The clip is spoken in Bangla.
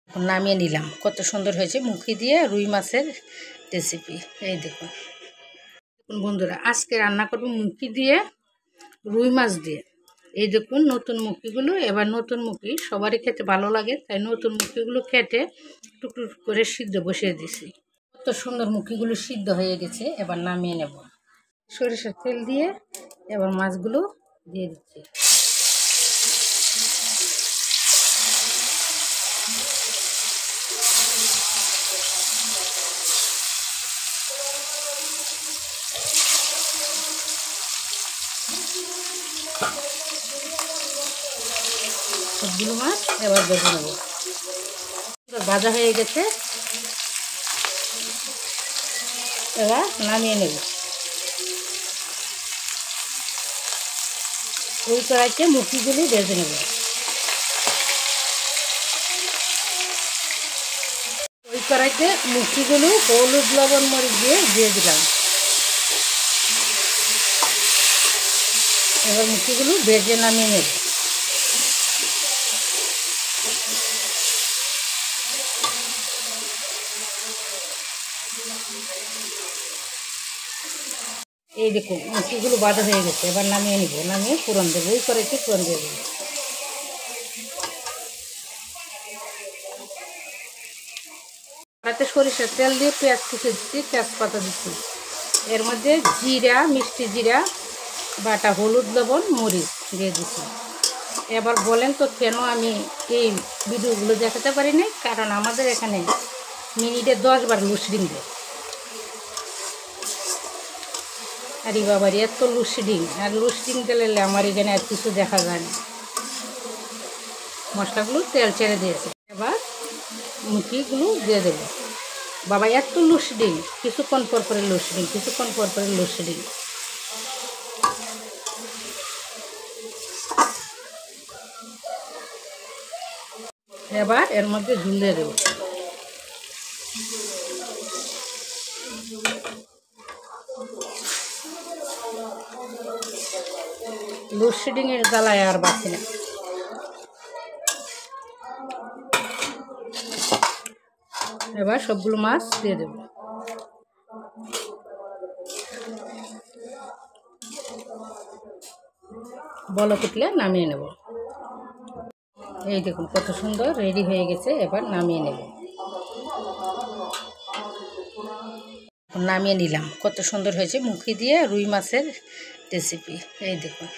এখন নামিয়ে নিলাম। কত সুন্দর হয়েছে মুখি দিয়ে রুই মাছের রেসিপি। এই দেখুন বন্ধুরা, আজকে রান্না করব মুখি দিয়ে রুই মাছ দিয়ে। এই দেখুন নতুন মুখিগুলো, এবার নতুন মুখি সবারই খেতে ভালো লাগে, তাই নতুন মুখিগুলো কেটে টুকরো করে সিদ্ধ বসিয়ে দিছি। কত সুন্দর মুখিগুলো সিদ্ধ হয়ে গেছে, এবার নামিয়ে নেব। সরিষার তেল দিয়ে এবার মাছগুলো দিয়ে দিচ্ছি। সবগুলো মাছ এবার ভেজে নেব। ভাজা হয়ে গেছে, এবার নামিয়ে নেব। ওই কড়াইতে মুখিগুলি ভেজে নেব। ওই কড়াইতে মুখিগুলো হলুদ লবণ মরিচ দিয়ে দিলাম। এবার মুখিগুলো ভেজে নামিয়ে নেব। এই দেখুন মুখিগুলো ভাজা হয়ে গেছে, এবার নামিয়ে নিব। নামিয়ে ফোড়ন দেবো, ওই কড়াইতে ফোড়ন দিয়ে দেবো। তাতে সরিষার তেল দিয়ে পেঁয়াজ কুচে দিচ্ছি, তেজপাতা দিচ্ছি। এর মধ্যে জিরা, মিষ্টি জিরা বাটা, হলুদ লবণ মরিচ দিয়ে দিচ্ছি। এবার বলেন তো কেন আমি এই ভিডিওগুলো দেখাতে পারি না? কারণ আমাদের এখানে মিনিটে 10 বার লুসডিং দেয়। আরে বাবার এত লুসডিং, আর লুসডিং দিলে আমার এখানে আর কিছু দেখা যায় না। মশলাগুলো তেল ছেড়ে দিয়েছে, এবার মুখিগুলো দিয়ে দেবো। বাবা এত লুসডিং, কিছুক্ষণ পর পরে লুসডিং, কিছুক্ষণ পর পরে লুসডিং। এবার এর মধ্যে ঝুল দিয়ে দেবো। লোডশেডিংয়ের জ্বালায় আর বাঁচি না। এবার সবগুলো মাছ দিয়ে দেব। বলক উঠলে নামিয়ে নেব। এই দেখুন কত সুন্দর রেডি হয়ে গেছে, এবার নামিয়ে নেব। নামিয়ে নিলাম। কত সুন্দর হয়েছে মুখি দিয়ে রুই মাছের রেসিপি। এই দেখুন।